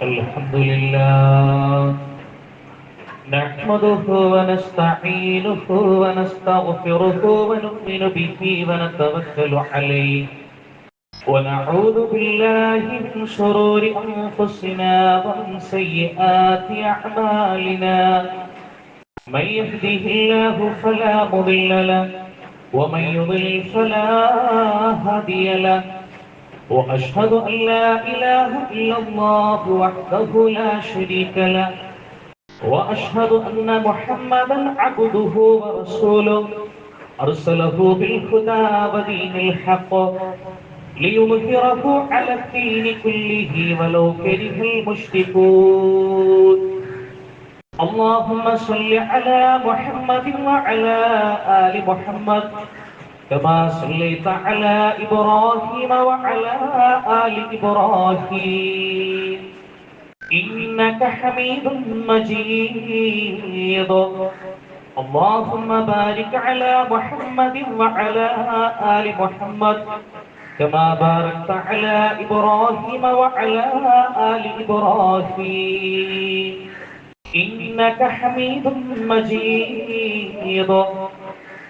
الحمد لله نحمده ونستعينه ونستغفره ونؤمن به ونتوكل عليه ونعوذ بالله من شرور أنفسنا ومن سيئات أعمالنا من يهده الله فلا مضل له ومن يضلل فلا هادي له وأشهد أن لا إله إلا الله وحده لا شريك له وأشهد أن محمدا عبده ورسوله أرسله بالهدى ودين الحق ليظهره على الدين كله ولو كره المشركون اللهم صل على محمد وعلى آل محمد كما صليت على إبراهيم وعلى آل إبراهيم إنك حميد مجيد اللهم بارك على محمد وعلى آل محمد كما باركت على إبراهيم وعلى آل إبراهيم إنك حميد مجيد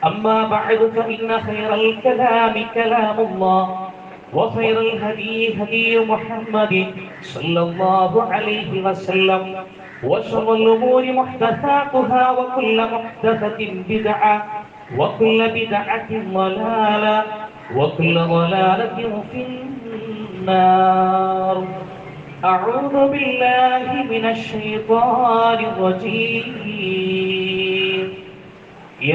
أما بعد فإن خير الكلام كلام الله وخير الهدي هدي محمد صلى الله عليه وسلم وشر الأمور محدثاتها وكل محدثة بدعة وكل بدعة ضلالة وكل ضلالة في النار أعوذ بالله من الشيطان الرجيم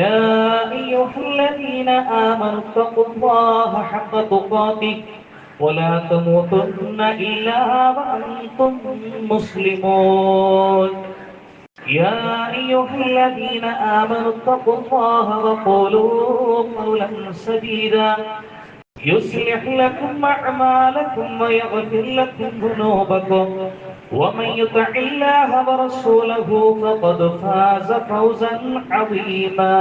يا أيها الذين آمنوا اتقوا الله حق تقاته ولا تموتن إلا وأنتم مسلمون يا أيها الذين آمنوا اتقوا الله وقولوا قولا سديدا يصلح لكم أعمالكم ويغفر لكم ذنوبكم ومن يطع الله ورسوله فقد فاز فوزا عظيما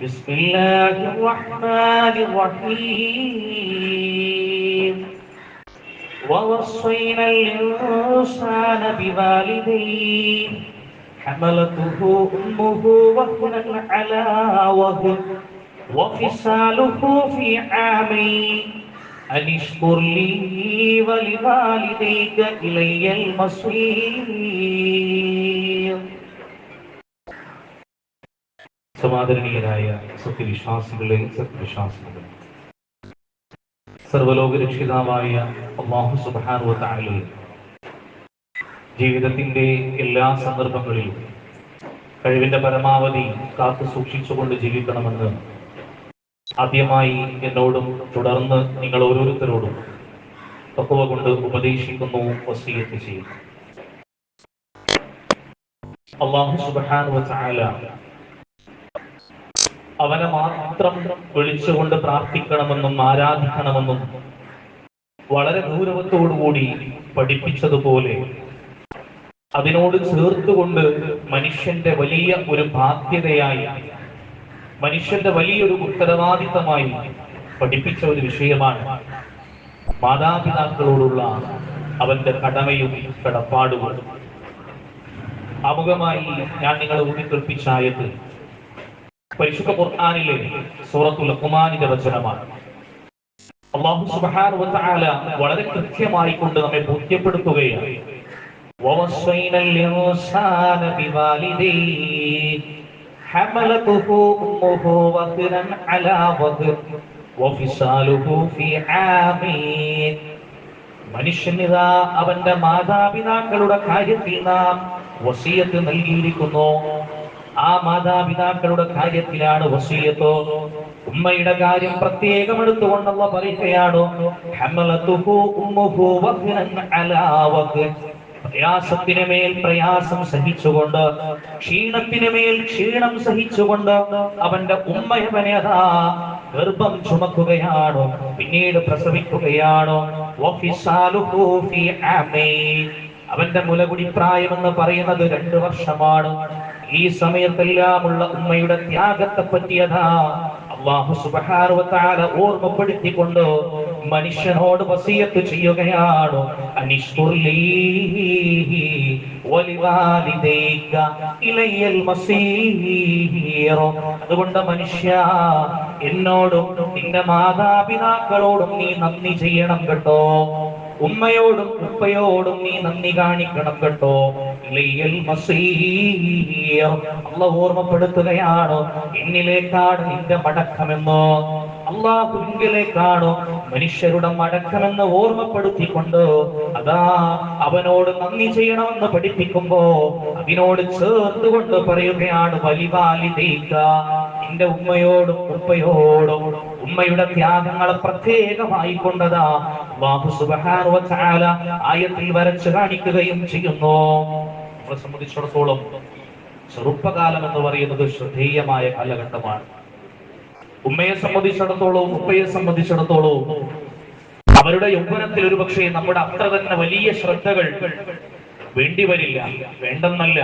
بسم الله الرحمن الرحيم ووصينا الإنسان بوالديه حملته أمه وهنا على وهن وفصاله في عامين أن اشكر لي ولوالديك إلي المصير. സമാദരണീയരായ സത്യവിശ്വാസികളെ സത്യവിശ്വാസികളെ, സർവലോക രക്ഷിതാവായ അല്ലാഹു സുബ്ഹാനഹു വ തആല ജീവിതത്തിന്റെ എല്ലാ സന്ദർഭങ്ങളിലും കഴിവിന്റെ പരമാവധി കാത്തു സൂക്ഷിച്ചുകൊണ്ട് ജീവിക്കണമെന്ന് ആദ്യമായി എന്നോടും തുടർന്ന് നിങ്ങൾ ഓരോരുത്തരോടും തഖ്വ കൊണ്ട് ഉപദേശിക്കുന്നു, വസിയത്ത് ചെയ്യുന്നു. അല്ലാഹു സുബ്ഹാനഹു വ തആല അവനെ മാത്രം വിളിച്ചുകൊണ്ട് പ്രാർത്ഥിക്കണമെന്നും ആരാധിക്കണമെന്നും വളരെ ഗൗരവത്തോടുകൂടി പഠിപ്പിച്ചതുപോലെ അതിനോട് ചേർത്തുകൊണ്ട് മനുഷ്യന്റെ വലിയ ഒരു ബാധ്യതയായി, മനുഷ്യന്റെ വലിയൊരു ഉത്തരവാദിത്തമായി പഠിപ്പിച്ച ഒരു വിഷയമാണ് മാതാപിതാക്കളോടുള്ള അവന്റെ കടമയും കടപ്പാടുകളും. ആമുഖമായി ഞാൻ നിങ്ങളെ ഊന്നിക്കേൾപ്പിച്ച ആയത്ത് പരിശുദ്ധ ഖുർആനിലെ സൂറത്തുൽ ലുഖ്മാനിന്റെ വചനമാണ്. അല്ലാഹു സുബ്ഹാനഹു വ തആല വളരെ കൃത്യമായി കൊണ്ട് നമ്മെ ബോധ്യപ്പെടുത്തുകയാണ്. വവസ്സൈനൽ ഇൻസാന ബിവാലിദൈഹി ഹമലതുഹു ഉമ്മുഹു വഹ്റൻ അലാ വഹ്ർ വഫിസാലുഹു ഫീ ആമീൻ. മനുഷ്യനിതാ അവന്റെ മാതാപിതാക്കളുടെ കാര്യത്തിൽ നാം വസിയത്ത് നൽകിയിരിക്കുന്നു. ആ മാതാപിതാക്കളുടെ കാര്യത്തിലാണ് വസിയത്ത്. ഉമ്മയുടെ കാര്യം പ്രത്യേകം എടുത്തുകൊണ്ടുള്ള പറയുകയാണ്. ഹമലതുഹു ഉമ്മുഹു വഹ്റൻ അലാ വഹ്ർ. പ്രയാസത്തിന് മേൽ പ്രയാസം സഹിച്ചുകൊണ്ട്, ക്ഷീണത്തിന് മേൽ ക്ഷീണം സഹിച്ചുകൊണ്ട് അവന്റെ ഉമ്മയവനെ അതാ ഗർഭം ചുമക്കുകയാണ്, പിന്നീട് പ്രസവിക്കുകയാണ്. വഫിസാലുഹു ഫീ ആമീൻ. അവന്റെ മുലകുടി പ്രായം എന്ന് പറയുന്നത് 2 വർഷമാണ്. ഈ സമയത്തെല്ലാമുള്ള ഉമ്മയുടെ ത്യാഗത്തെ പറ്റിയതാ അല്ലാഹു സുബ്ഹാനഹു വ തആല ഓർമ്മപ്പെടുത്തിക്കൊണ്ട് മനുഷ്യനോട് വസിയത്ത് ചെയ്യുകയാണ്, അനിഷ്കുർലീ വലിവാലിദൈക ഇലയ്യൽ മസീർ. അതുകൊണ്ട് മനുഷ്യ, എന്നോടും നിന്റെ മാതാപിതാക്കളോടും നീ നന്ദി ചെയ്യണം കേട്ടോ. ഉമ്മയോടും ഉപ്പയോടും നീ നന്ദി കാണിക്കണം കേട്ടോ. ഇലയ്യൽ മസീർ. അല്ലാഹു ഓർമ്മപ്പെടുത്തുകയാണ്, എന്നിലേക്കാണ് നിന്റെ മടക്കമെന്നോ, അല്ലാഹുവിലേക്കാണോ മനുഷ്യരുടെ മടക്കമെന്ന് ഓർമ്മപ്പെടുത്തിക്കൊണ്ട് അതാ അവനോട് നന്ദി ചെയ്യണമെന്ന് പഠിപ്പിക്കുമ്പോ അതിനോട് ചേർത്തുകൊണ്ട് പറയുകയാണ്, വലിവാലിദൈക, നിന്റെ ഉമ്മയോടും ഉപ്പയോടും. ഉമ്മയുടെ ത്യാഗങ്ങളെ പ്രത്യേകമായി കൊണ്ടതാ അല്ലാഹു സുബ്ഹാനഹു വ തആല ആയത്തിൽ വരച്ചു കാണിക്കുകയും ചെയ്യുന്നു. നമ്മളെ സംബന്ധിച്ചിടത്തോളം ചെറുപ്പകാലം എന്ന് പറയുന്നത് ശ്രദ്ധേയമായ കാലഘട്ടമാണ്. ഉമ്മയെ സംബന്ധിച്ചിടത്തോളവും ഉപ്പയെ സംബന്ധിച്ചിടത്തോളവും അവരുടെ യൗവനത്തിൽ ഒരു പക്ഷേ നമ്മുടെ അത്ര തന്നെ വലിയ ശ്രദ്ധകൾ വേണ്ടിവരില്ല. വേണ്ടെന്നല്ല,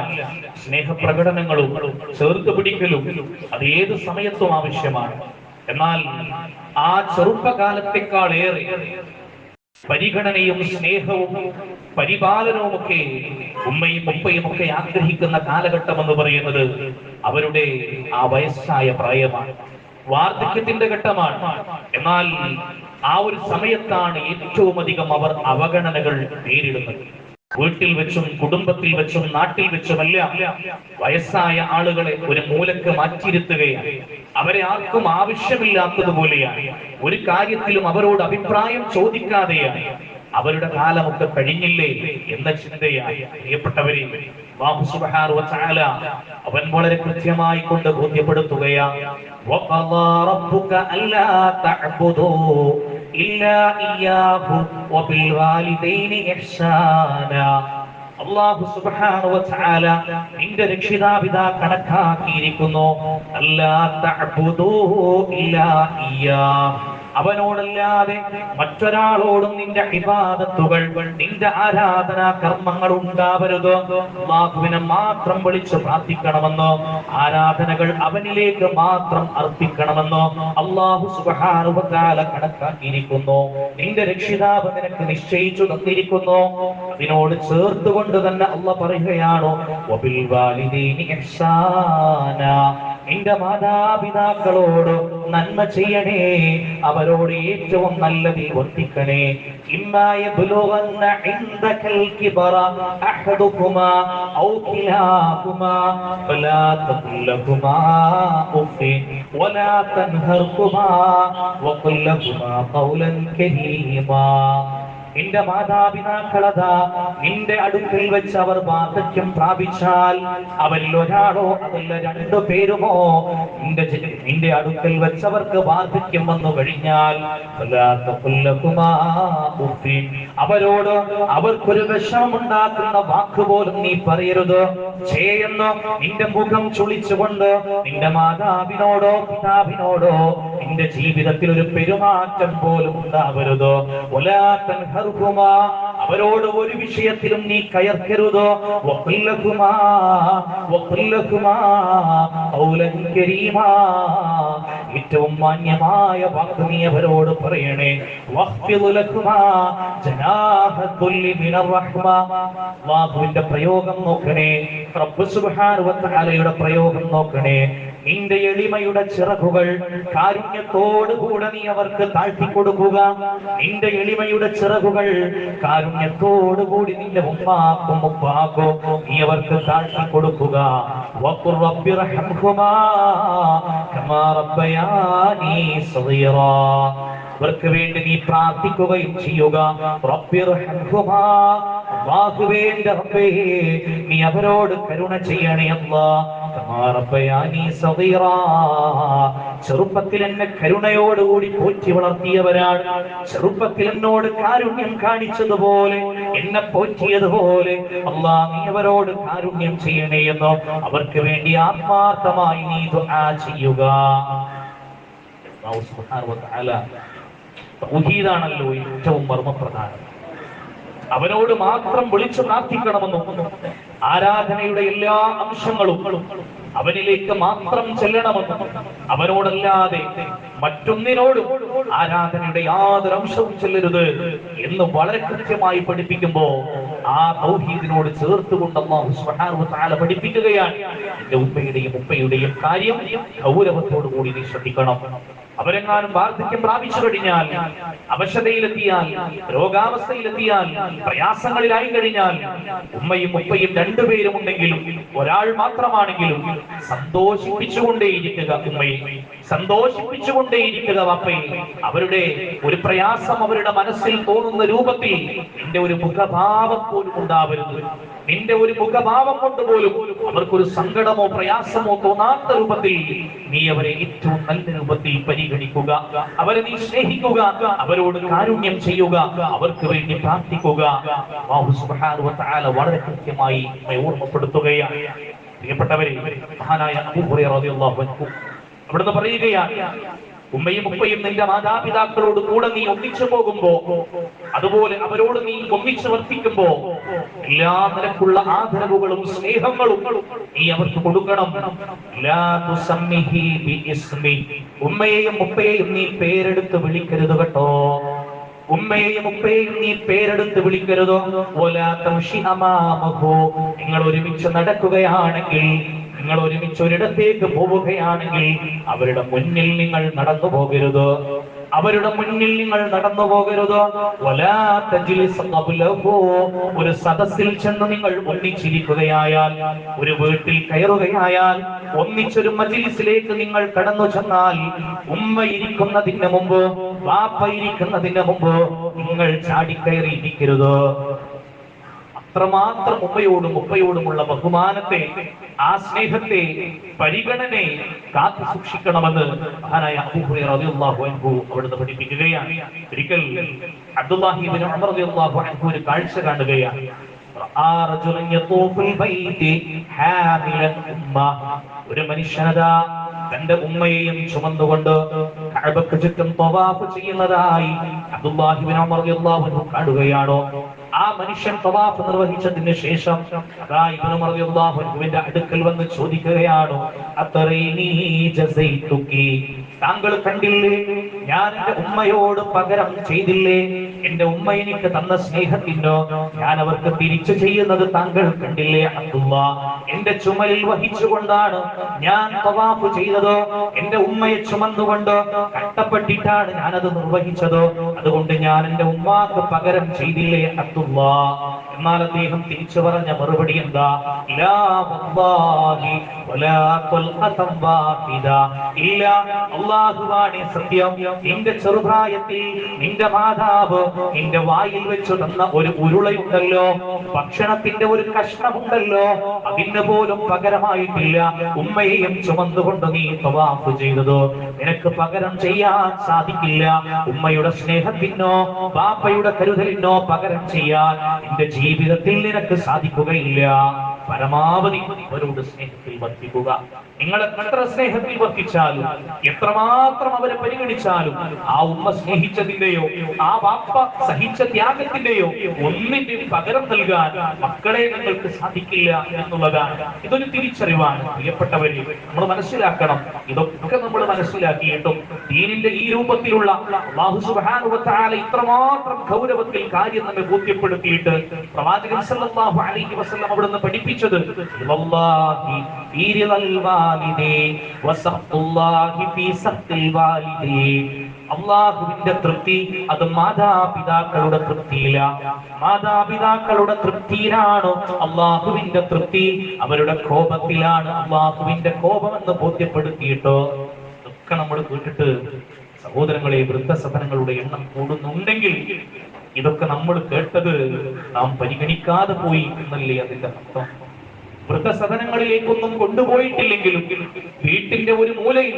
സ്നേഹപ്രകടനങ്ങളും ചേർത്ത് പിടിക്കലും അത് ഏത് സമയത്തും ആവശ്യമാണ്. എന്നാൽ ആ ചെറുപ്പകാലത്തെക്കാളേറെ പരിഗണനയും സ്നേഹവും പരിപാലനവും ഒക്കെ ഉമ്മയും ഉപ്പയും ഒക്കെ ആഗ്രഹിക്കുന്ന കാലഘട്ടം എന്ന് പറയുന്നത് അവരുടെ ആ വയസ്സായ പ്രായമാണ്, വാർദ്ധക്യത്തിന്റെ ഘട്ടമാണ്. എന്നാൽ ആ ഒരു സമയത്താണ് ഏറ്റവും അധികം അവർ അവഗണനകൾ നേരിടുന്നത്. വീട്ടിൽ വെച്ചും കുടുംബത്തിൽ വെച്ചും നാട്ടിൽ വെച്ചുമെല്ലാം വയസ്സായ ആളുകളെ ഒരു മൂലക്ക് മാറ്റിയിരുത്തുകയാണ്. അവരെ ആർക്കും ആവശ്യമില്ലാത്തതുപോലെയാണ്. ഒരു കാര്യത്തിലും അവരോട് അഭിപ്രായം ചോദിക്കാതെയാണ്. അവരുടെ കാലമൊക്കെ കഴിഞ്ഞില്ലേ എന്ന ചിന്തയായി. പ്രിയപ്പെട്ടവരെ, അല്ലാഹു സുബ്ഹാനഹു വ തആല അവൻ വളരെ കൃത്യമായി കൊണ്ട് ബോധ്യപ്പെടുത്തുകയാണ്, വഖദാ റബ്ബുക അല്ലാ തഅബുദൂ ഇല്ലാ ഇയ്യാഹു വബിൽ വാലിദൈനി ഇഹ്സാനാ. അല്ലാഹു സുബ്ഹാനഹു വ തആല നിന്റെ രക്ഷിതാപിതാ കണക്കാക്കിയിരിക്കുന്നു, അല്ലാ തഅബുദൂ ഇല്ലാ ഇയ്യാഹു, അവനോടല്ലാതെ മറ്റൊരാളോടും നിന്റെ ഇബാദത്തുകൾ, നിന്റെ ആരാധനാ കർമ്മങ്ങൾ ഉണ്ടാവരുത്. അല്ലാഹുവിനെ മാത്രം വിളിച്ച് പ്രാർത്ഥിക്കണമെന്നോ ആരാധനകൾ അവനിലേക്ക് മാത്രം അർപ്പിക്കണമെന്നോ അല്ലാഹു സുബ്ഹാനഹു വ തആല കണക്കാക്കിയിരിക്കുന്നു. നിന്റെ രക്ഷിതാവ് നിനക്ക് നിശ്ചയിച്ചു തന്നിരിക്കുന്നു. അതിനോട് ചേർത്തുകൊണ്ട് തന്നെ അല്ലാഹു പറയുകയാണ്, വബിൽ വാലിദൈനി ഇഹ്സാനാ, നിന്റെ മാതാപിതാക്കളോട് നന്മ ചെയ്യണേ, അവരോട് ഏറ്റവും നല്ലതിൽ വർത്തിക്കണേ. ഇമ്മായ ബുലുഗന്ന ഇൻദകൽ കിബറ അഹദുകുമാ ഔ കിലാകുമാ ഫലാ തഖുൽ ലഹുമാ ഉഫ്ഫി വലാ തൻഹർകുമാ വഖുൽ ലഹുമാ ഖൗലൻ കരീമാ. നിന്റെ മാതാപിതാക്കളതാ നിന്റെ അടുക്കൽ വെച്ച് അവർ വാർദ്ധക്യം പ്രാപിച്ചാൽ, അവരിൽ ഒരാളോ അതല്ല രണ്ടു പേരുമോ നിന്റെ അടുക്കൽ വെച്ച് അവർക്ക് വാർദ്ധക്യം വന്നു കഴിഞ്ഞാൽ അവരോട് അവർക്കൊരു വിഷമമുണ്ടാക്കുന്ന വാക്കുപോലും നീ പറയരുത്. ചെയ്യുന്നു നിന്റെ മുഖം ചുളിച്ചുകൊണ്ട് നിന്റെ മാതാവിനോടോ പിതാവിനോടോ നിന്റെ ജീവിതത്തിൽ ഒരു പെരുമാറ്റം പോലും ഉണ്ടാവരുത്. അവരോട് ഒരു വിഷയത്തിലും നീ കയർക്കരുത്. ഏറ്റവും മാന്യമായ വാക്ക് നീ അവരോട് പറയണേ. അല്ലാഹുവിന്റെ പ്രയോഗം നോക്കണേ, റബ്ബ് സുബ്ഹാനഹു വ തആലയുടെ പ്രയോഗം നോക്കണേ. നിന്റെ എളിമയുടെ ചിറകുകൾ കാരുണ്യത്തോടുകൂടെ നീ അവർക്ക് താഴ്ത്തിക്കൊടുക്കുക. നിന്റെ എളിമയുടെ ചിറകുകൾ കാരുണ്യത്തോടുകൂടി നിന്റെ ഉമ്മാക്കും ഉപ്പാക്കും നീ അവർക്ക് താഴ്ത്തിക്കൊടുക്കുക. വഖുർ റബ്ബിർഹംഹുമാ കമാ റബ്ബയാനി സഗീറാ. അവർക്ക് വേണ്ടി നീ പ്രാർത്ഥിക്കുകയും ചെയ്യുക. റബ്ബിർഹംഹുമാ, അല്ലാഹുവേ എൻ്റെ റബ്ബേ നീ അവരോട് കരുണ ചെയ്യണേ അല്ലാഹ്. കമാ റബ്ബയാനി സഗീറാ, ചെറുപ്പത്തിൽ എന്നെ കരുണയോടുകൂടി പോറ്റി വളർത്തിയവരാണ്. ചെറുപ്പത്തിൽ എന്നോട് കാരുണ്യം കാണിച്ചതുപോലെ എന്നെ പോറ്റിയതുപോലെ അല്ലാഹ് നീ അവരോട് കാരുണ്യം ചെയ്യണേ എന്നോ അവർക്ക് വേണ്ടി ആത്മാർത്ഥമായി നീ ദുആ ചെയ്യുക. അല്ലാഹു സുബ്ഹാനഹു വ തആല തൗഹീദാണല്ലോ ഏറ്റവും മർമ്മപ്രധാനം. അവനോട് മാത്രം വിളിച്ചു പ്രാർത്ഥിക്കണമെന്നും ആരാധനയുടെ എല്ലാ അംശങ്ങളും അവനിലേക്ക് മാത്രം ചെല്ലണമെന്നും അവനോടല്ലാതെ മറ്റൊന്നിനോടും ആരാധനയുടെ യാതൊരു അംശവും ചെല്ലരുത് എന്ന് വളരെ കൃത്യമായി പഠിപ്പിക്കുമ്പോ ആ തൗഹീദിനോട് ചേർത്തുകൊണ്ട് അല്ലാഹു സുബ്ഹാനഹു വ തആല പഠിപ്പിക്കുകയാണ്, എന്റെ ഉമ്മയുടെയും ഉപ്പയുടെയും കാര്യം ഗൗരവത്തോടു കൂടി നീ ശ്രദ്ധിക്കണം. അവരെങ്ങാനും വാർദ്ധക്യം പ്രാപിച്ചു കഴിഞ്ഞാൽ, അവശതയിലെത്തിയാൽ, രോഗാവസ്ഥയിലെത്തിയാൽ, പ്രയാസങ്ങളിലായി കഴിഞ്ഞാൽ, ഉമ്മയും ഉപ്പയും രണ്ടുപേരും ഉണ്ടെങ്കിലും ഒരാൾ മാത്രമാണെങ്കിലും സന്തോഷിപ്പിച്ചുകൊണ്ടേയിരിക്കുക ഉമ്മയെ, സന്തോഷിപ്പിച്ചുകൊണ്ടേയിരിക്കുക വാപ്പയെ. അവരുടെ ഒരു പ്രയാസം അവരുടെ മനസ്സിൽ തോന്നുന്ന രൂപത്തിൽ നിന്റെ ഒരു മുഖഭാവം പോലും ഉണ്ടാവരുത്. നിന്റെ ഒരു മുഖഭാവം കൊണ്ട് പോലും അവർക്കൊരു സങ്കടമോ പ്രയാസമോ തോന്നാത്ത രൂപത്തിൽ നീ അവരെ ഏറ്റവും നല്ല രൂപത്തിൽ പരിഗണിക്കുക, അവരെ നീ സ്നേഹിക്കുക, അവരോട് കാരുണ്യം ചെയ്യുക, അവർക്ക് വേണ്ടി പ്രാർത്ഥിക്കുക. അല്ലാഹു സുബ്ഹാനഹു വ തആല വളരെ കൃത്യമായി ഓർമ്മപ്പെടുത്തുകയാണ്. പ്രിയപ്പെട്ടവരെ, മഹാനായ അബൂ ഹുറൈറ റളിയല്ലാഹു അൻഹു അവിടുന്ന് പറയുകയാണ്, ഉമ്മയും ഉപ്പയും നിന്റെ മാതാപിതാക്കളോട് കൂടെ നീ ഒന്നിച്ചു പോകുമ്പോ, അതുപോലെ അവരോട് നീ ഒന്നിച്ചു വർത്തിക്കുമ്പോ എല്ലാ നിലക്കുള്ള ആദരവുകളും സ്നേഹങ്ങളും നീ അവർക്ക് കൊടുക്കണം. ലാ തുസമ്മിഹി ബിഇസ്മി, ഉമ്മയെയും ഉപ്പയെയും നീ പേരെടുത്ത് വിളിക്കരുത് കേട്ടോ. ഉമ്മയെയും ഉപ്പയെയും നീ പേരെടുത്ത് വിളിക്കരുതോ. വലാ തംശി അമാമഹു, നിങ്ങൾ ഒരുമിച്ച് നടക്കുകയാണെങ്കിൽ, നിങ്ങൾ ഒരുമിച്ച് ഒരിടത്തേക്ക് പോവുകയാണെങ്കിൽ അവരുടെ മുന്നിൽ നിങ്ങൾ നടന്നു പോകരുത്, അവരുടെ മുന്നിൽ നിങ്ങൾ നടന്നു പോകരുത്. വലാ തജ്ലിസ് ഖബ്ലഹു, ഒരു സദസ്സിൽ ചെന്ന് നിങ്ങൾ ഒന്നിച്ചിരിക്കുകയായാൽ, ഒരു വീട്ടിൽ കയറുകയായാൽ, ഒന്നിച്ചൊരു മജ്ലിസിലേക്ക് നിങ്ങൾ കടന്നു ചെന്നാൽ, ഉമ്മ ഇരിക്കുന്നതിന് മുമ്പ്, വാപ്പ ഇരിക്കുന്നതിന് മുമ്പ് നിങ്ങൾ ചാടിക്കയറി ഇരിക്കരുത്. അത്രമാത്രം ഉമ്മയോടും ഉപ്പയോടുമുള്ള ബഹുമാനത്തെ, ആ സ്നേഹത്തെ, പരിഗണനയെ കാത്തു സൂക്ഷിക്കണമെന്ന് മഹാനായ അബൂ ഹുറൈറ റളിയല്ലാഹു അൻഹു അവിടുന്ന് പഠിപ്പിക്കുകയാണ്. ഒരിക്കൽ അബ്ദുല്ലാഹി ഇബ്നു ഉമർ റളിയല്ലാഹു അൻഹു ഒരു കാഴ്ച കാണുകയാണ്. ഒരു മനുഷ്യനതാ തന്റെ ഉമ്മയെയും ചുമന്നുകൊണ്ട് കഅബക്ക് ചുറ്റും തവാഫ് ചെയ്യുന്നതായി അബ്ദുല്ലാഹി ഇബ്നു ഉമർ റളിയല്ലാഹു അൻഹു കാണുകയാണോ. ആ മനുഷ്യൻ തവാഫ് നിർവഹിച്ചതിന് ശേഷം അതാ ഇബ്നു ഉമർ റളിയല്ലാഹു അൻഹുവിന്റെ അടുക്കൽ വന്ന് ചോദിക്കുകയാണ്, അത്തറീനി ജസൈതുകി, താങ്കൾ കണ്ടില്ലേ ഞാൻ എന്റെ ഉമ്മയോട് പകരം ചെയ്തില്ലേ, എന്റെ ഉമ്മ എനിക്ക് തന്ന സ്നേഹത്തിനോ ഞാൻ അവർക്ക് തിരിച്ചു ചെയ്യുന്നത് താങ്കൾ കണ്ടില്ലേ അബ്ദുല്ലാ. എന്റെ ചുമലിൽ വഹിച്ചുകൊണ്ടാണ് ഞാൻ തവാഫ് ചെയ്തതോ, എന്റെ ഉമ്മയെ ചുമന്നുകൊണ്ട് കഷ്ടപ്പെട്ടിട്ടാണ് ഞാനത് നിർവഹിച്ചതോ, അതുകൊണ്ട് ഞാൻ എന്റെ ഉമ്മാക്ക് പകരം ചെയ്തില്ലേ അബ്ദുല്ലാ. എന്നാൽ അദ്ദേഹം തിരിച്ചു പറഞ്ഞ മറുപടി എന്താ? ലാ വല്ലാഹി വലാ ഖൽഖതൻ വാഹിദ, ഇല്ല, അല്ലാഹുവാണ് സത്യം, നിന്റെ ചെറുപ്രായത്തിൽ നിന്റെ മാതാവ് നിന്റെ വായിൽ വെച്ചു തന്ന ഒരു ഉരുളയുണ്ടല്ലോ, ഭക്ഷണത്തിന്റെ ഒരു കഷ്ണമുണ്ടല്ലോ, അതിന് പോലും പകരമായിട്ടില്ല ഉമ്മയെയും ചുമന്നുകൊണ്ട് നീ തവാഫ് ചെയ്തതോ. നിനക്ക് പകരം ചെയ്യാൻ സാധിക്കില്ല. ഉമ്മയുടെ സ്നേഹത്തിനോ ബാപ്പയുടെ കരുതലിനോ പകരം ചെയ്യാൻ നിന്റെ ജീവിതത്തിൽ നിനക്ക് സാധിക്കുകയില്ല. പരമാവധി അവരോട് സ്നേഹത്തിൽ വർത്തിക്കുക. നിങ്ങൾ എത്ര സ്നേഹത്തിൽ വർത്തിച്ചാലും, എത്രമാത്രം അവരെ പരിഗണിച്ചാലും, ആ ഉമ്മ സ്നേഹിച്ചതിന്റെയോ ആ ബാപ്പ സഹിച്ച ത്യാഗത്തിന്റെയോ ഒന്നിന്റെയും പകരം നൽകാൻ മക്കളെ നിങ്ങൾക്ക് സാധിക്കില്ല എന്നുള്ളതാണ്. ഇതൊരു തിരിച്ചറിവാണ്. പ്രിയപ്പെട്ടവരെ, നമ്മൾ മനസ്സിലാക്കണം. ഇതൊക്കെ നമ്മൾ മനസ്സിലാക്കിയിട്ടും ദീനിന്റെ ഈ രൂപത്തിലുള്ള അല്ലാഹു സുബ്ഹാനഹു വ തആല ഇത്രമാത്രം ഗൗരവത്തിൽ കാര്യം നമ്മെ ബോധ്യപ്പെടുത്തിയിട്ട് പ്രവാചകൻ സല്ലല്ലാഹു അലൈഹി വസല്ലം അവിടുന്ന് പഠിപ്പിച്ചത് വല്ലാഹി ഫീ റിളൽ വാലിദി വസഖ്തുല്ലാഹി ഫീ സഖ്തിൽ വാലിദി, അല്ലാഹുവിന്റെ തൃപ്തി അത് മാതാപിതാക്കളുടെ തൃപ്തിയില, മാതാപിതാക്കളുടെ തൃപ്തിയിലാണ്. അല്ലാഹുവിന്റെ തൃപ്തി അവരുടെ കോപത്തിലാണ്. അല്ലാഹുവിന്റെ കോപമെന്ന് ബോധ്യപ്പെടുത്തിയിട്ടോ ഇതൊക്കെ നമ്മൾ കേട്ടിട്ട് സഹോദരങ്ങളെ, വൃദ്ധസദനങ്ങളുടെ എണ്ണം കൂടുന്നുണ്ടെങ്കിൽ ഇതൊക്കെ നമ്മൾ കേട്ടത് നാം പരിഗണിക്കാതെ പോയി എന്നല്ലേ അതിന്റെ അർത്ഥം. വൃദ്ധസദനങ്ങളിലേക്കൊന്നും കൊണ്ടുപോയിട്ടില്ലെങ്കിലും വീട്ടിന്റെ ഒരു മൂലയിൽ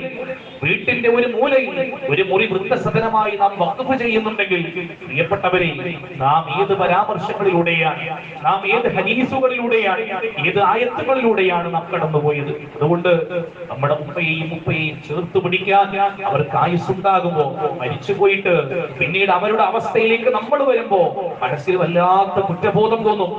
ഒരു മുറി വൃദ്ധസദനമായി നാം വഖഫ് ചെയ്യുന്നുണ്ടെങ്കിൽ, പ്രിയപ്പെട്ടവരെ, നാം ഏത് പരാമർശങ്ങളിലൂടെയാണ്, നാം ഏത് ഹദീസുകളിലൂടെയാണ്, ഏത് ആയത്തുകളിലൂടെയാണ് നാം കടന്നുപോയത്. അതുകൊണ്ട് നമ്മുടെ ഉപ്പയെയും ചേർത്ത് പിടിക്കാൻ അവർക്ക് ആയുസ്സുണ്ടാകുമ്പോ, മരിച്ചുപോയിട്ട് പിന്നീട് അവരുടെ അവസ്ഥയിലേക്ക് നമ്മൾ വരുമ്പോ മനസ്സിൽ വല്ലാത്ത കുറ്റബോധം തോന്നും,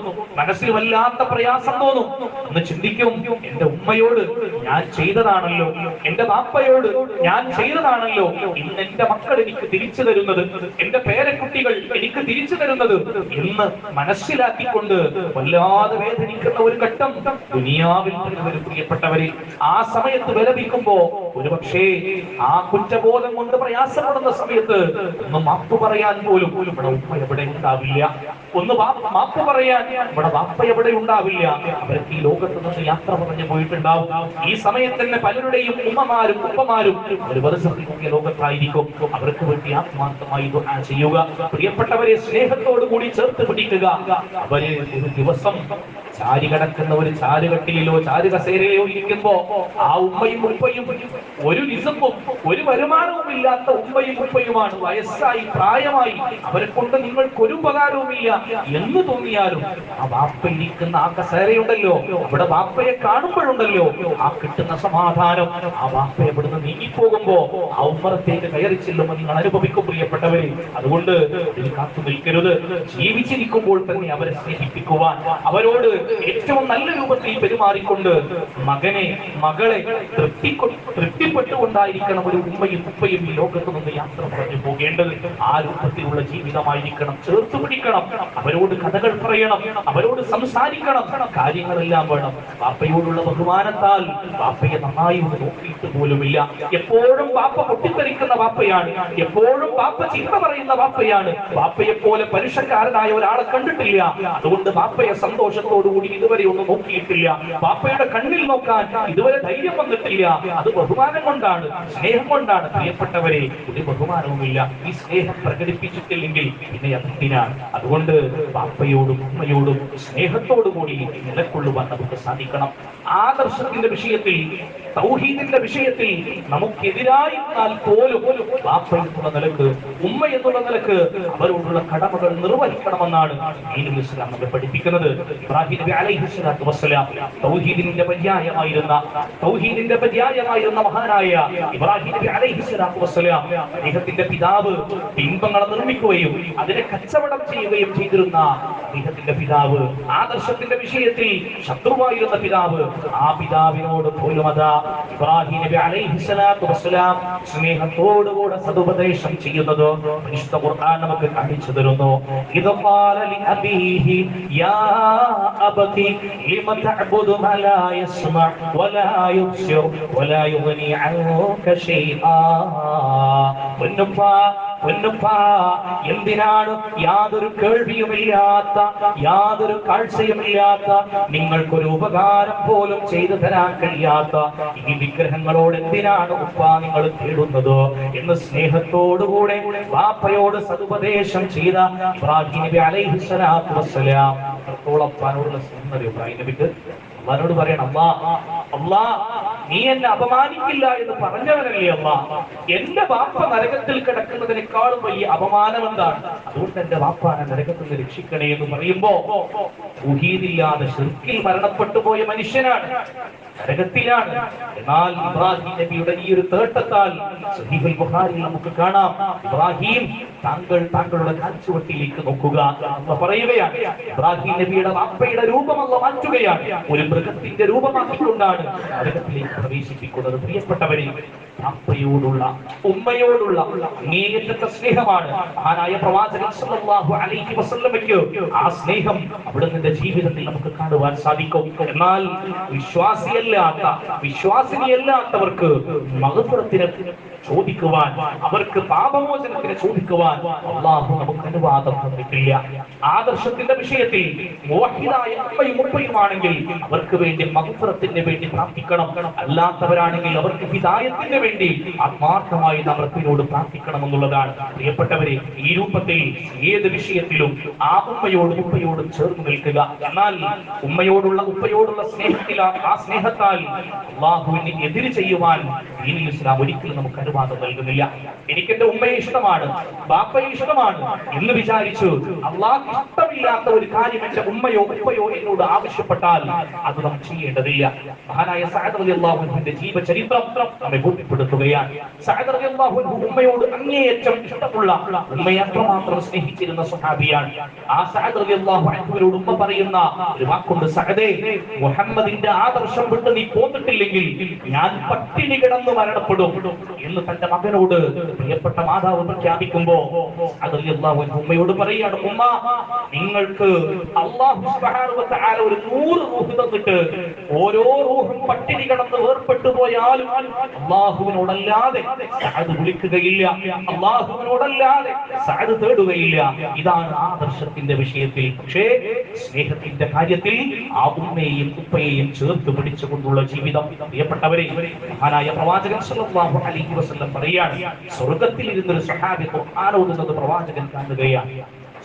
മനസ്സിൽ വല്ലാത്ത പ്രയാസം തോന്നും. ഒന്ന് ചിന്തിക്കും, എന്റെ ഉമ്മയോട് ഞാൻ ചെയ്തതാണല്ലോ, എന്റെ ബാപ്പയോട് ഞാൻ ചെയ്തതാണല്ലോ ഇന്ന് എന്റെ മക്കൾ എനിക്ക് തിരിച്ചു തരുന്നത്, എന്റെ പേരക്കുട്ടികൾ എനിക്ക് തിരിച്ചു തരുന്നത് എന്ന് മനസ്സിലാക്കിക്കൊണ്ട് വല്ലാതെ വേദനിക്കുന്ന ഒരു ഘട്ടം ദുനിയാവിൽ തന്നെ വരും പ്രിയപ്പെട്ടവരെ. ആ സമയത്ത് വിലപിക്കുമ്പോ ഒരുപക്ഷേ ആ കുറ്റബോധം കൊണ്ട് പ്രയാസപ്പെടുന്ന സമയത്ത് ഒന്ന് മാപ്പ് പറയാൻ പോലും ഇവിടെ ഉമ്മ എവിടെ ഉണ്ടാവില്ല, ഒന്ന് മാപ്പ് പറയാൻ ഇവിടെ ബാപ്പ എവിടെ ഉണ്ടാവില്ല. അവർക്ക് ഈ ലോകത്ത് നിന്ന് യാത്ര പറഞ്ഞു പോയിട്ടുണ്ടാവും. ഈ സമയത്ത് തന്നെ പലരുടെയും ഉമ്മമാരും ഉപ്പമാരും ഒരു വെറുതെ ലോകത്തായിരിക്കും. അവർക്ക് വേണ്ടി ആത്മാർത്ഥമായി ദുആ ചെയ്യുക. പ്രിയപ്പെട്ടവരെ സ്നേഹത്തോടു കൂടി ചേർത്ത് പിടിക്കുക. അവര് ഒരു ദിവസം ചാരി കിടക്കുന്ന ഒരു ചാരുകട്ടിലോ ചാരുകസേരയിലോ ഇരിക്കുമ്പോ ആ ഉമ്മയും ഉപ്പയും ഒരു നിസമ്പും ഒരു വരുമാനവും ഇല്ലാത്ത ഉമ്മയും ഉപ്പയുമാണ്. വയസ്സായി പ്രായമായി, അവരെ കൊണ്ട് നിങ്ങൾക്കൊരു ഉപകാരവുമില്ല എന്ന് തോന്നിയാലും ആ ബാപ്പ ഇരിക്കുന്ന ആ കസേരയുണ്ടല്ലോ, അവിടെ ബാപ്പയെ കാണുമ്പോഴുണ്ടല്ലോ ആ കിട്ടുന്ന സമാധാനം, ആ ബാപ്പ എവിടുന്ന് നീങ്ങിപ്പോകുമ്പോ ആ ഉമ്മറത്തേക്ക് കയറി ചെല്ലുമ്പോൾ നിങ്ങൾ അനുഭവിക്കും പ്രിയപ്പെട്ടവരെ. അതുകൊണ്ട് ഇതിൽ കാത്തു നിൽക്കരുത്. ജീവിച്ചിരിക്കുമ്പോൾ തന്നെ അവരെ സ്നേഹിപ്പിക്കുവാൻ, അവരോട് ഏറ്റവും നല്ല രൂപത്തിൽ പെരുമാറിക്കൊണ്ട് മകനെ മകളെ തൃപ്തിപ്പെട്ടുകൊണ്ടായിരിക്കണം ഒരു ഉമ്മയും ഉപ്പയും ഈ ലോകത്ത് നിന്ന് യാത്ര പറഞ്ഞു പോകേണ്ടത്. ആ രൂപത്തിലുള്ള ജീവിതമായിരിക്കണം. ചേർത്ത് പിടിക്കണം, അവരോട് കഥകൾ പറയണം, അവരോട് സംസാരിക്കണം, കാര്യങ്ങളെല്ലാം വേണം. ബാപ്പയോടുള്ള ബഹുമാനത്താൽ ബാപ്പയെ നന്നായി ഒന്ന് നോക്കിയിട്ട് പോലുമില്ല. എപ്പോഴും ബാപ്പ പൊട്ടിത്തെറിക്കുന്ന ബാപ്പയാണ്, എപ്പോഴും ബാപ്പ ചീത്ത പറയുന്ന ബാപ്പയാണ്. ബാപ്പയെ പോലെ പരുഷക്കാരനായ ഒരാളെ കണ്ടിട്ടില്ല. അതുകൊണ്ട് ബാപ്പയെ സന്തോഷത്തോടുകൂടി ഇതുവരെ ഒന്നും നോക്കിയിട്ടില്ല. ബാപ്പയുടെ കണ്ണിൽ നോക്കാൻ ഇതുവരെ ധൈര്യം വന്നിട്ടില്ല. അത് ബഹുമാനം കൊണ്ടാണ്, സ്നേഹം കൊണ്ടാണ്. പ്രിയപ്പെട്ടവരെ, ഒരു ബഹുമാനവുമില്ല. ഈ സ്നേഹം പ്രകടിപ്പിച്ചിട്ടില്ലെങ്കിൽ പിന്നെ എന്തിനാണ്? അതുകൊണ്ട് ബാപ്പയോടും ഉമ്മയോടും സ്നേഹത്തോടു കൂടി നിലകൊള്ളുവാൻ നമുക്ക് സാധിക്കണം. ആദർശത്തിന്റെ വിഷയത്തിൽ, തൗഹീദിന്റെ വിഷയത്തിൽ നമുക്കെതിരായിരുന്നാൽ പോലും ബാപ്പ എന്നുള്ള നിലക്ക്, ഉമ്മ എന്നുള്ള നിലക്ക് അവരോടുള്ള കടമകൾ നിർവഹിക്കണമെന്നാണ് ദീനുൽ ഇസ്ലാം നമ്മെ പഠിപ്പിക്കുന്നത്. ഇബ്രാഹിം നബി അലൈഹിസ്സലാത്തു വസ്സലാം തൗഹീദിന്റെ പര്യായമായിരുന്ന മഹാനായ ഇബ്രാഹിം നബി അലൈഹിസ്സലാത്തു വസ്സലാം, അദ്ദേഹത്തിന്റെ പിതാവ് ബിംബങ്ങളെ നിർമ്മിക്കുകയും അതിനെ കച്ചവടം ചെയ്യുകയും ചെയ്തിരുന്ന അദ്ദേഹത്തിന്റെ പിതാവ്, ആദർശത്തിന്റെ വിഷയത്തിൽ ശത്രുവായിരുന്ന പിതാവ്, ആ പിതാവിനോട് പോലും അതാ ഇബ്രാഹിം നബി അലൈഹിസ്സലാത്തു വസ്സലാം സ്നേഹത്തോടുകൂടെ സതുപദേശം ചെയ്യുന്നത് പരിശുദ്ധ ഖുർആൻ നമുക്ക് കാണിച്ചു തരുന്നു. ഇദ് ഖാല ലി അബീഹി യാ അബതി ലിമ തഅബുദു മാ ലാ യസ്മഅ വലാ യുബ്സിർ വലാ യുഗ്നി അൻക ശൈആ. പൊന്നുപ്പാ, എന്തിനാണ് യാതൊരു കേൾവിയുമില്ലാത്ത, യാതൊരു കാഴ്ചയുമില്ലാത്ത, നിങ്ങൾക്കൊരു ഉപകാരം പോലും ചെയ്തു തരാൻ കഴിയാത്ത ഈ വിഗ്രഹങ്ങളോട് എന്തിനാണ് ഉപ്പ നിങ്ങൾ തേടുന്നത് എന്ന് സ്നേഹത്തോടുകൂടെ ബാപ്പയോട് സതുപദേശം ചെയ്ത ഇബ്രാഹിം നബി അലൈഹിസ്സലാത്തു വസ്സലാം അപ്പാനോടുള്ള സ്നേഹം ഇബ്രാഹിം നബിക്ക് അള്ളാനോട് പറയണം, അള്ളാ നീ എന്നെ അപമാനിക്കില്ല എന്ന് പറഞ്ഞവനല്ലേ അള്ളാ, എന്റെ ബാപ്പ നരകത്തിൽ കിടക്കുന്നതിനേക്കാളും വലിയ അപമാനം എന്താണ്? അതുകൊണ്ട് എന്റെ ബാപ്പാനെ നരകത്തിൽ നിന്ന് രക്ഷിക്കണേ എന്ന് പറയുമ്പോ തൗഹീദില്ലാതെ ശിർക്കിൽ മരണപ്പെട്ടു പോയ മനുഷ്യനാണ്, നരകത്തിലാണ്. എന്നാൽ ഇബ്രാഹിം നബിയുടെ ഈ ഒരു തേട്ടത്താൽ സഹീഹുൽ ബുഖാരിയിൽ നമുക്ക് കാണാം, ഇബ്രാഹിം താങ്കളുടെ കാൽച്ചുവട്ടിലേക്ക് നോക്കുക എന്ന് പറയുകയാണ്. ഇബ്രാഹിം നബിയുടെ ബാപ്പയുടെ രൂപം അല്ലാഹു മാറ്റുകയാണ്, ഒരു മൃഗത്തിന്റെ രൂപമാക്കിക്കൊണ്ടാണ് നരകത്തിലേക്ക് പ്രവേശിപ്പിക്കുന്നത്. പ്രിയപ്പെട്ടവരെ, ബാപ്പയോടുള്ള ഉമ്മയോടുള്ള അങ്ങേയറ്റത്തെ സ്നേഹമാണ് മഹാനായ പ്രവാചകൻ സല്ലല്ലാഹു അലൈഹി വസല്ലമയ്ക്ക്. ആ സ്നേഹം അവിടുത്തെ ജീവിതത്തിൽ നമുക്ക് കാണുവാൻ സാധിക്കും. എന്നാൽ വിശ്വാസിനിയല്ലാത്തവർക്ക് മഗ്ഫിറത്തിനെ ചോദിക്കുവാൻ, അവർക്ക് പാപമോചനത്തിന് ചോദിക്കുവാൻ അല്ലാഹു നമുക്ക് അനുവാദം തന്നിട്ടില്ല. ആദർശത്തിന്റെ വിഷയത്തിൽ മുവഹിദായ ഉമ്മയും ഉപ്പയുമാണെങ്കിൽ അവർക്ക് വേണ്ടി മഗ്ഫിറത്തിന് വേണ്ടി പ്രാർത്ഥിക്കണം. അല്ലാത്തവരാണെങ്കിൽ അവർക്ക് ഹിദായത്തിന് വേണ്ടി ആത്മാർത്ഥമായി നാം റബ്ബിനോട് പ്രാർത്ഥിക്കണം എന്നുള്ളതാണ്. പ്രിയപ്പെട്ടവരെ, ഈ രൂപത്തിൽ ഏത് വിഷയത്തിലും ആ ഉമ്മയോടും ഉപ്പയോടും ചേർന്ന് നിൽക്കുക. എന്നാൽ ഉമ്മയോടുള്ള ഉപ്പയോടുള്ള സ്നേഹത്തിൽ, ആ സ്നേഹത്താൽ അല്ലാഹുവിനെ എതിര് ചെയ്യുവാൻ ദീനുൽ ഇസ്ലാം ഒരിക്കലും നമുക്ക് അനുവാദം നൽകുന്നില്ല. എനിക്കെന്റെ ഉമ്മയെ ഇഷ്ടമാണ്, ബാപ്പയെ ഇഷ്ടമാണ് എന്ന് വിചാരിച്ചു അല്ലാഹു ഇഷ്ടമില്ലാത്ത ഒരു കാര്യം എന്റെ ഉമ്മയോ ഉപ്പയോ എന്നോട് ആവശ്യപ്പെട്ടാൽ അത് നാം ചെയ്യേണ്ടതില്ല. മഹാനായ സഅദ് റളിയല്ലാഹു റളിയല്ലാഹു അൻഹുവിന്റെ ജീവചരിത്രം നമ്മെ ബോധ്യപ്പെടുത്തുകയാണ്. സഅദ് റളിയല്ലാഹു അൻഹു ഉമ്മയോട് അങ്ങേയറ്റം ഇഷ്ടമുള്ള, ഉമ്മയെ അത്രമാത്രം സ്നേഹിച്ചിരുന്ന സ്വഹാബിയാണ്. ആ സഅദ് റളിയല്ലാഹു അൻഹുവിനോട് ഉമ്മ പറയുന്ന ഒരു വാക്കുണ്ട്, സഅദേ, മുഹമ്മദിന്റെ ആദർശം വിട്ട് നീ പോന്നിട്ടില്ലെങ്കിൽ ഞാൻ പട്ടിണി കിടന്ന് മരണപ്പെടും എന്ന് തന്റെ മകനോട് പ്രിയപ്പെട്ട മാതാവ് പ്രഖ്യാപിക്കുമ്പോ സഅദ് റളിയല്ലാഹു അൻഹു ഉമ്മയോട് പറയാണ്, ഉമ്മ, നിങ്ങൾക്ക് അല്ലാഹു സുബ്ഹാനഹു വ തആല ഒരു 100 റൂഹ് തന്നിട്ട് ഓരോ റൂഹും പട്ടിണി കിടന്ന് വേർപെട്ടു പോയാലും അല്ലാഹുവിനോടല്ലാതെ സഅദ് വിളിക്കുകയില്ല, അല്ലാഹുവിനോടല്ലാതെ സഅദ് തേടുകയില്ല. ഇതാണ് ആദർശത്തിന്റെ വിഷയത്തിൽ. പക്ഷേ സ്നേഹത്തിന്റെ കാര്യത്തിൽ ആ ഉമ്മയെയും ഉപ്പയെയും ചേർത്ത് പിടിച്ചുകൊണ്ടുള്ള ജീവിതം. പ്രിയപ്പെട്ടവരെ, മഹാനായ പ്രവാചകൻ സല്ലല്ലാഹു അലൈഹി വസല്ലം പറയാണ്, സ്വർഗ്ഗത്തിൽ ഇരുന്നൊരു സ്വഹാബി ഖുർആൻ ഓതുന്നത് പ്രവാചകൻ കാണുകയാണ്.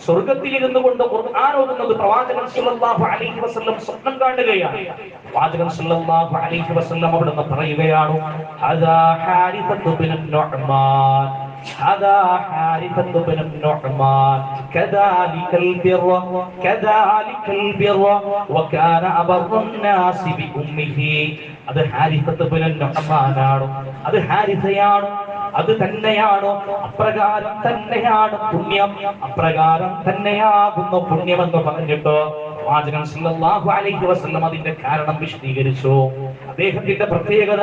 സ്വർഗ്ഗത്തിൽ ഇരുന്നു കൊണ്ട് ഖുർആൻ ഓതുന്നത് പ്രവാചകൻ സല്ലല്ലാഹു അലൈഹി വസല്ലം സ്വപ്നം കാണുകയാണ്. പ്രവാചകൻ സല്ലല്ലാഹു അലൈഹി വസല്ലം അവിടുന്ന് പറയുകയാണ്, ഹദാ ഹാരിസത്തു ബിൻ നുഅ്മാൻ, هذا حارثة بن النعمان كذلك البر كذلك البر وكان أبر الناس بأمه. അത് ഹാരിസത്ത് ബിൻ നുഅ്മാനാണ്, അത് ഹാരിസയാണ്, അത് തന്നെയാണ്, അപ്രകാരം തന്നെയാണ് പുണ്യം, അപ്രകാരം തന്നെയാകുന്നു പുണ്യമെന്ന് പറഞ്ഞിട്ട് പ്രവാചകൻ സല്ലല്ലാഹു അലൈഹി വസല്ലം അതിന്റെ കാരണം വിശദീകരിച്ചു. അദ്ദേഹത്തിന്റെ പ്രത്യേകത,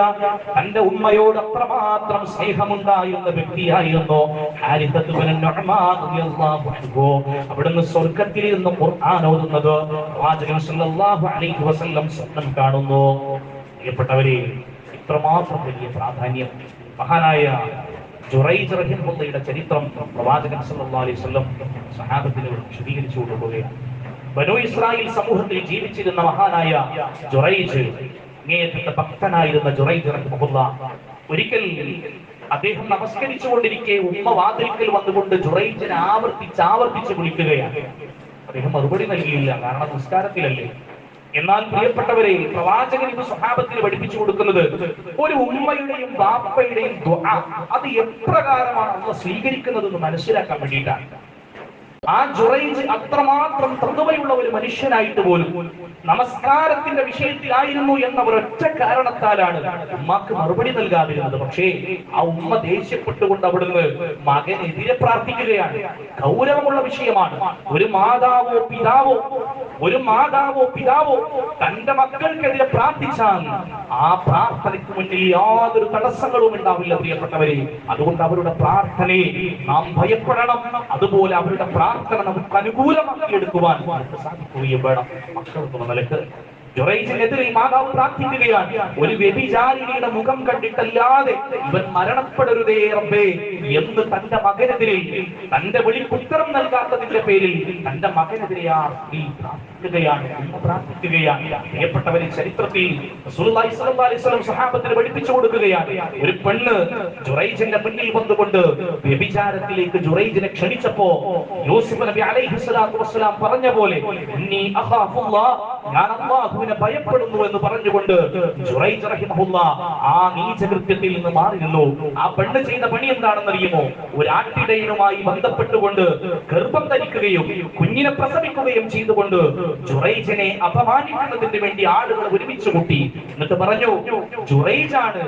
തന്റെ ഉമ്മയോട് അത്രമാത്രം സ്നേഹമുണ്ടായിരുന്ന വ്യക്തിയായിരുന്നു ഹാരിസത്ത് ബിൻ നുഅ്മാൻ റളിയല്ലാഹു അൻഹു. അവിടുന്ന് സ്വർഗ്ഗത്തിലിരുന്ന് ഖുർആൻ ഓതുന്നത് പ്രവാചകൻ സല്ലല്ലാഹു അലൈഹി വസല്ലം സ്വപ്നം കാണുന്നു. പ്രിയപ്പെട്ടവരെ, ഇത്രമാത്രം വലിയ പ്രാധാന്യം മഹാനായ ജുറൈജ് റഹിമഹുള്ളയുടെ ചരിത്രം പ്രവാചകൻ സല്ലല്ലാഹു അലൈഹി വസല്ലം സഹാബത്തിനോട് വിശദീകരിച്ചു കൊടുക്കുകയാണ്. ബനൂ ഇസ്രായേൽ സമൂഹത്തിൽ ജീവിച്ചിരുന്ന മഹാനായ ജുറൈജ്, അങ്ങേയറ്റത്തെ ഭക്തനായിരുന്ന ജുറൈജ് റഹിമഹുള്ള, ഒരിക്കൽ അദ്ദേഹം നമസ്കരിച്ചുകൊണ്ടിരിക്കെ ഉമ്മ വാതിൽക്കൽ വന്നുകൊണ്ട് ജുറൈജിനെ ആവർത്തിച്ച് വിളിക്കുകയാണ്. അദ്ദേഹം മറുപടി നൽകിയില്ല, കാരണം നിസ്കാരത്തിലല്ലേ. എന്നാൽ പ്രിയപ്പെട്ടവരെ, പ്രവാചകൻ ഇത് സ്വഹാബത്തിന് പഠിപ്പിച്ചു കൊടുക്കുന്നത് ഒരു ഉമ്മയുടെയും ബാപ്പയുടെയും ദുആ അത് എപ്രകാരമാണ് അല്ലാഹു സ്വീകരിക്കുന്നതെന്ന് മനസ്സിലാക്കാൻ വേണ്ടിയിട്ടാണ്. ആ ജുറൈജ് അത്രമാത്രം തൃതുവയുള്ള ഒരു മനുഷ്യനായിട്ട് പോലും നമസ്കാരത്തിന്റെ വിഷയത്തിലായിരുന്നു എന്ന ഒരൊറ്റ കാരണത്താലാണ് ഉമ്മക്ക് മറുപടി നൽകാതിരുന്നത്. പക്ഷേ ആ ഉമ്മ ദേഷ്യപ്പെട്ടുകൊണ്ട് അവിടുന്ന് മകനെതിരെ പ്രാർത്ഥിക്കുകയാണ്. ഗൗരവമുള്ള വിഷയമാണ്. ഒരു മാതാവോ പിതാവോ തന്റെ മക്കൾക്കെതിരെ പ്രാർത്ഥിച്ചാൽ ആ പ്രാർത്ഥനയ്ക്ക് മുന്നിൽ യാതൊരു തടസ്സങ്ങളും ഉണ്ടാവില്ല. പ്രിയപ്പെട്ടവരെ, അതുകൊണ്ട് അവരുടെ പ്രാർത്ഥനയെ നാം ഭയപ്പെടണം. അതുപോലെ അവരുടെ പ്രാർത്ഥന നമുക്ക് അനുകൂലമാക്കി എടുക്കുവാൻ സാധിക്കുകയും വേണം. മക്കൾക്കുള്ള നിലക്ക് ജുറൈജിനെതിരെ മാതാവ് പ്രാർത്ഥിക്കുകയാണ്. ഒരു വ്യഭിചാരിണിയുടെ മുഖം കണ്ടിട്ടല്ലാതെ ഇവൻ മരണപ്പെടരുതേ റബ്ബേ എന്ന് തന്റെ മകനെതിരെ, തന്റെ വിളിക്കുത്തരം നൽകാത്തതിന്റെ പേരിൽ തന്റെ മകനെതിരെ ആ സ്ത്രീ പ്രാർത്ഥിക്കുകയാണ്. പ്രിയപ്പെട്ടവരെ, ചരിത്രത്തിൽ റസൂലുള്ളാഹി സ്വല്ലല്ലാഹു അലൈഹി വസല്ലം സഹാബത്തിന് പഠിപ്പിച്ചു കൊടുക്കുകയാണ്. ഒരു പെണ്ണ് ജുറൈജിന്റെ മുന്നിൽ വന്നുകൊണ്ട് വ്യഭിചാരത്തിലേക്ക് ജുറൈജിനെ ക്ഷണിച്ചപ്പോ യൂസുഫ് നബി അലൈഹി സ്വലാത്തു വസ്സലാം പറഞ്ഞ പോലെ, ഇന്നി അഖാഫുല്ലാഹ്, ഞാൻ അല്ലാഹുവിനെ ഭയപ്പെടുന്നു എന്ന് പറഞ്ഞുകൊണ്ട് ജുറൈജ് റഹിമഹുള്ള ആ നീചകൃത്യത്തിൽ നിന്ന് മാറി നിന്നു. ആ പെണ്ണ് ചെയ്ത പണി എന്താണെന്നറിയുമോ? ഒരു ആട്ടിടയനുമായി ബന്ധപ്പെട്ടുകൊണ്ട് ഗർഭം ധരിക്കുകയും കുഞ്ഞിനെ പ്രസവിക്കുകയും ചെയ്തുകൊണ്ട് ജുറൈജിനെ അപമാനിക്കുന്നതിന് വേണ്ടി ആളുകൾ ഒരുമിച്ച് കൂട്ടി. എന്നിട്ട് പറഞ്ഞു, ജുറൈജാണ്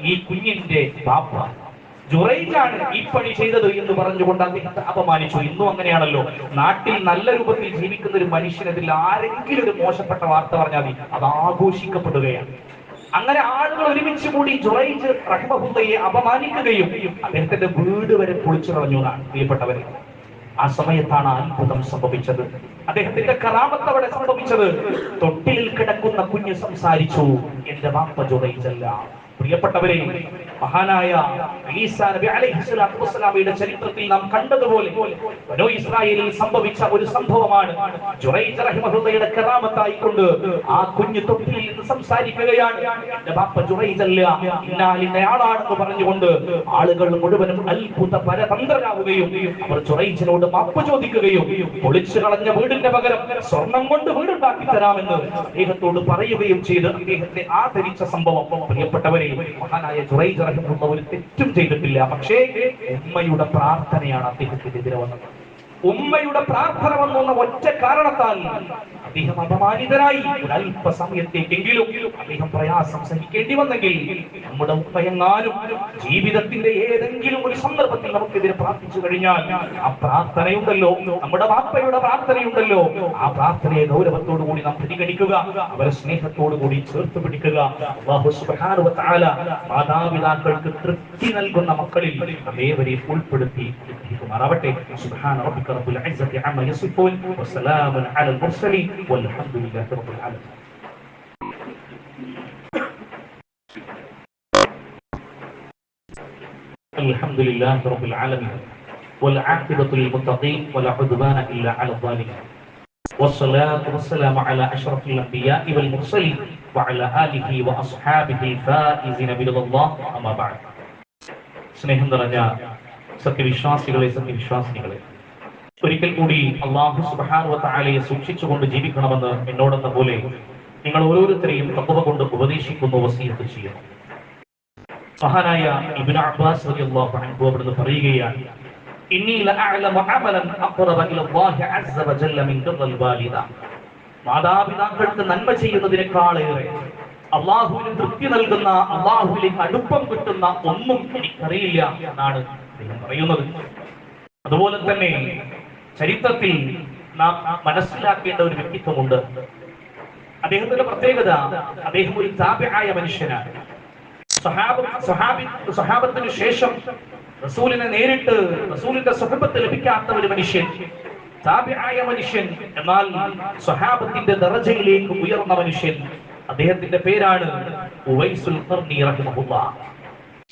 ഈ കുഞ്ഞിന്റെ ബാപ്പ, ജുറൈജാണ് ഈ പണി ചെയ്തത് എന്ന് പറഞ്ഞുകൊണ്ട് അദ്ദേഹത്തെ അപമാനിച്ചു. ഇന്നും അങ്ങനെയാണല്ലോ. നാട്ടിൽ നല്ല രൂപത്തിൽ ജീവിക്കുന്ന ഒരു മനുഷ്യനെതിൽ ആരെങ്കിലും ഒരു മോശപ്പെട്ട വാർത്ത പറഞ്ഞാൽ മതി, അത് ആഘോഷിക്കപ്പെടുകയാണ്. അങ്ങനെ ആളുകൾ ഒരുമിച്ച് കൂടി ജുറൈജ് റഹിമഹുള്ളയെ അപമാനിക്കുകയും അദ്ദേഹത്തിന്റെ വീട് വരെ പൊളിച്ചു കളഞ്ഞു എന്നാണ്. പ്രിയപ്പെട്ടവരെ, ആ സമയത്താണ് അത്ഭുതം സംഭവിച്ചത്. അദ്ദേഹത്തിന്റെ കറാമത്ത് അവിടെ സംഭവിച്ചത്. തൊട്ടിലിൽ കിടക്കുന്ന കുഞ്ഞ് സംസാരിച്ചു, എന്റെ വാപ്പ ജുറൈജല്ല. പ്രിയപ്പെട്ടവരെ, മഹാനായ ഈസാ നബി അലൈഹി സ്വലാത്തു വസ്സലാമയുടെ ചരിത്രത്തിൽ നാം കണ്ടതുപോലെ ബനൂ ഇസ്രായേലിൽ സംഭവിച്ച ഒരു സംഭവമാണ്. ജുറൈജ് റഹിമഹുള്ളയുടെ കറാമത്തായിക്കൊണ്ട് ആ കുഞ്ഞ് തൊട്ടിലിൽ നിന്ന് സംസാരിക്കുകയാണ്. എന്റെ ബാപ്പ ജുറൈജ് അല്ല, ഇന്നയാളാണെന്ന് പറഞ്ഞുകൊണ്ട് ആളുകൾ മുഴുവനും അത്ഭുത പരതന്ത്രരാവുകയും അവർ ജുറൈജിനോട് മാപ്പ് ചോദിക്കുകയും പൊളിച്ചു കളഞ്ഞ വീടിന്റെ പകരം സ്വർണം കൊണ്ട് വീടുണ്ടാക്കി തരാമെന്ന് അദ്ദേഹത്തോട് പറയുകയും ചെയ്ത് അദ്ദേഹത്തെ ആദരിച്ച സംഭവം. പ്രിയപ്പെട്ടവരെ, മഹാനായ ജുറൈജ് റഹിമഹുള്ള ഒരു തെറ്റും ചെയ്തിട്ടില്ല. പക്ഷേ ഉമ്മയുടെ പ്രാർത്ഥനയാണ് അദ്ദേഹത്തിനെതിരെ വന്നത്. ഉമ്മയുടെ പ്രാർത്ഥന വന്ന ഒറ്റ കാരണത്താൽ അദ്ദേഹം അപമാനിതനായി. ഒരല്പസമയത്തേക്കെങ്കിലും അദ്ദേഹം പ്രയാസം സഹിക്കേണ്ടി വന്നെങ്കിൽ നമ്മുടെ ഉമ്മയെങ്ങാനും ജീവിതത്തിന്റെ ഏതെങ്കിലും ഒരു സന്ദർഭത്തിൽ നമുക്കെതിരെ പ്രാർത്ഥിച്ചു കഴിഞ്ഞാൽ ആ പ്രാർത്ഥനയുണ്ടല്ലോ, നമ്മുടെ വാപ്പയുടെ പ്രാർത്ഥനയുണ്ടല്ലോ, ആ പ്രാർത്ഥനയെ ഗൗരവത്തോടു കൂടി നാം പരിഗണിക്കുക, അവരെ സ്നേഹത്തോടു കൂടി ചേർത്ത് പിടിക്കുക. അല്ലാഹു സുബ്ഹാനഹു വ തആല മാതാപിതാക്കൾക്ക് തൃപ്തി നൽകുന്ന മക്കളിൽ നമ്മേവരെ ഉൾപ്പെടുത്തി മാറാവട്ടെ. സുബ്ഹാന റബ്ബിക റബ്ബിൽ ഇസ്സത്തി അമ്മാ യസിഫൂൻ വസലാമുൻ അലൽ മുർസലീൻ വൽഹംദുലില്ലാഹി റബ്ബിൽ ആലമീൻ. അൽഹംദുലില്ലാഹി റബ്ബിൽ ആലമീൻ والعاقبة للمتقين ولا عدوان إلا على الظالمين والصلاة والسلام على أشرف الأنبياء والمرسلين وعلى آله وأصحابه الفائزين برضا الله أما بعد. സ്നേഹം നിറഞ്ഞ സത്യവിശ്വാസികളെ, സത്യവിശ്വാസിനികളെ, ഒരിക്കൽ കൂടി അല്ലാഹു സുബ്ഹാനഹു വ തആലയെ സൂക്ഷിച്ചുകൊണ്ട് ജീവിക്കണമെന്ന് എന്നോടെന്ന പോലെ നിങ്ങൾ ഓരോരുത്തരെയും തഖ്വ കൊണ്ട് ഉപദേശിക്കുന്നു, വസിയത്ത് ചെയ്യുന്നു. മഹാനായ ഇബ്നു അബ്ബാസ് റളിയല്ലാഹു അൻഹു അവിടുന്ന് പറയുകയാണ്, ഇന്നി ലഅഅലമു അമലൻ അഖറബ ഇലല്ലാഹി അസ്സ വജല്ല മിൻ ബിർറിൽ വാലിദ. മാതാപിതാക്കൾക്ക് നന്മ ചെയ്യുന്നതിനേക്കാളേറെ അള്ളാഹുവിന് തൃപ്തി നൽകുന്ന, അള്ളാഹുവിലേക്ക് അടുപ്പം കിട്ടുന്ന ഒന്നും എനിക്കറിയില്ല എന്നാണ് അദ്ദേഹം പറയുന്നത്. അതുപോലെ തന്നെ ചരിത്രത്തിൽ നാം മനസ്സിലാക്കേണ്ട ഒരു വ്യക്തിത്വമുണ്ട്. അദ്ദേഹത്തിന്റെ പ്രത്യേകത, അദ്ദേഹം ഒരു താബിആയ മനുഷ്യനാണ്. സ്വഹാബത്തിന് ശേഷം റസൂലിനെ നേരിട്ട് റസൂലിന്റെ സുഹബത്ത് ലഭിക്കാത്ത ഒരു മനുഷ്യൻ, താബിആയ മനുഷ്യൻ, എന്നാൽ സ്വഹാബത്തിന്റെ ദറജയിലേക്ക് ഉയർന്ന മനുഷ്യൻ. അദ്ദേഹത്തിന്റെ പേരാണ് ഉവൈസുൽ ഖർനി റഹിമഹുല്ലാഹ്.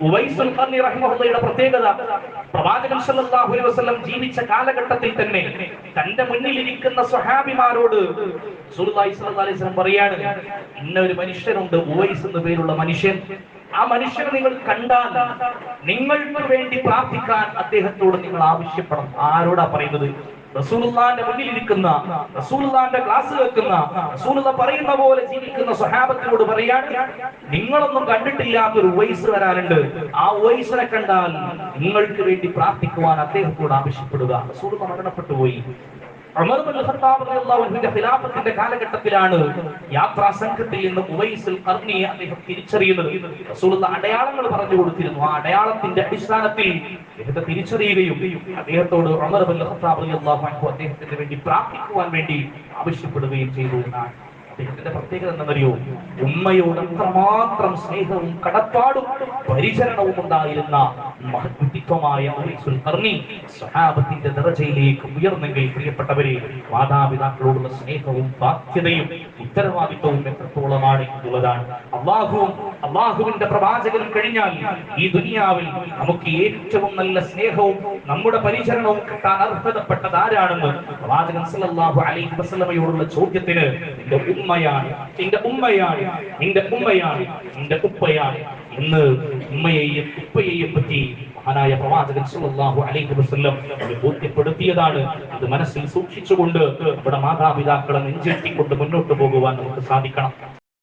ഉവൈസുൽ ഖർനി റഹിമഹുള്ളയുടെ പ്രത്യേകത, പ്രവാചകൻ സല്ലല്ലാഹു അലൈഹി വസല്ലം ജീവിച്ച കാലഘട്ടത്തിൽ തന്നെ തന്റെ മുന്നിലിരിക്കുന്ന സ്വഹാബിമാരോട് റസൂലുള്ളാഹി സ്വല്ലല്ലാഹു അലൈഹി വസല്ലം പറയാണ്, ഇന്ന ഒരു മനുഷ്യനുണ്ട്, ഉവൈസ് എന്ന പേരുള്ള മനുഷ്യൻ. ആ മനുഷ്യനെ നിങ്ങൾ കണ്ടാൽ നിങ്ങൾക്ക് വേണ്ടി പ്രാർത്ഥിക്കാൻ അദ്ദേഹത്തോട് നിങ്ങൾ ആവശ്യപ്പെടണം. ആരോടാ പറയുന്നത്? റസൂലുള്ളാഹിന്റെ മുന്നിലിരിക്കുന്ന, റസൂലുള്ളാഹിന്റെ ക്ലാസ് കേൾക്കുന്ന, റസൂലുള്ള പറയുന്ന പോലെ ജീവിക്കുന്ന സ്വഹാബത്തിനോട് പറയാണ്, നിങ്ങളൊന്നും കണ്ടിട്ടില്ലാത്തൊരു ഉവൈസ് വരാനുണ്ട്. ആ ഉവൈസിനെ കണ്ടാൽ നിങ്ങൾക്ക് വേണ്ടി പ്രാർത്ഥിക്കുവാൻ അദ്ദേഹത്തോട് ആവശ്യപ്പെടുക. റസൂലുള്ള മരണപ്പെട്ടു പോയി. ഉമർ ഇബ്നുൽ ഖത്താബ് റളിയല്ലാഹു അൻഹുവിന്റെ ഖിലാഫത്തിന്റെ കാലഘട്ടത്തിലാണ് യാത്രാ സംഘത്തിൽ നിന്ന് ഉവൈസുൽ ഖർനിയെ അദ്ദേഹം തിരിച്ചറിയുന്നത്. റസൂലുള്ള അടയാളങ്ങൾ പറഞ്ഞു കൊടുത്തിരുന്നു. ആ അടയാളത്തിന്റെ അടിസ്ഥാനത്തിൽ അദ്ദേഹത്തെ തിരിച്ചറിയുകയും അദ്ദേഹത്തോട് ഉമർ ഇബ്നുൽ ഖത്താബ് റളിയല്ലാഹു അൻഹു അദ്ദേഹത്തിന് വേണ്ടി പ്രാർത്ഥിക്കുവാൻ വേണ്ടി ആവശ്യപ്പെടുകയും ചെയ്തു എന്നാണ്. അദ്ദേഹത്തിന്റെ പ്രത്യേകത എന്താണെന്നറിയോ? ഉമ്മയോട് അത്രമാത്രം സ്നേഹവും കടപ്പാടും പരിചരണവും ഉണ്ടായിരുന്ന മഹത് വ്യക്തിത്വമായ ഉവൈസുൽ ഖർനി സ്വഹാബത്തിന്റെ ദറജയിലേക്ക് ഉയർന്നെങ്കിൽ, പ്രിയപ്പെട്ടവരെ, മാതാപിതാക്കളോടുള്ള സ്നേഹവും ബാധ്യതയും ഉത്തരവാദിത്വവും എത്രത്തോളമാണ് എന്നുള്ളതാണ്. അള്ളാഹുവിന്റെ പ്രവാചകനും കഴിഞ്ഞാൽ ഈ ദുനിയാവിൽ നമുക്ക് ഏറ്റവും നല്ല സ്നേഹവും നമ്മുടെ പരിചരണവും കിട്ടാൻ അർഹതപ്പെട്ടത് ആരാണെന്ന് പ്രവാചകൻ സല്ലല്ലാഹു അലൈഹി വസല്ലമയോടുള്ള ചോദ്യത്തിന് എന്റെ ഉമ്മയാണ്, എന്റെ ഉമ്മയാണ്, എന്റെ ഉമ്മയാണ്, എന്റെ ഉപ്പയാണ് എന്ന് ഉമ്മയെയും ഉപ്പയെയും പറ്റി മഹാനായ പ്രവാചകൻ സല്ലല്ലാഹു അലൈഹി വസല്ലം ബോധ്യപ്പെടുത്തിയതാണ്. ഇത് മനസ്സിൽ സൂക്ഷിച്ചുകൊണ്ട് നമ്മുടെ മാതാപിതാക്കളെ നെഞ്ചേറ്റിക്കൊണ്ട് മുന്നോട്ട് പോകുവാൻ നമുക്ക് സാധിക്കണം.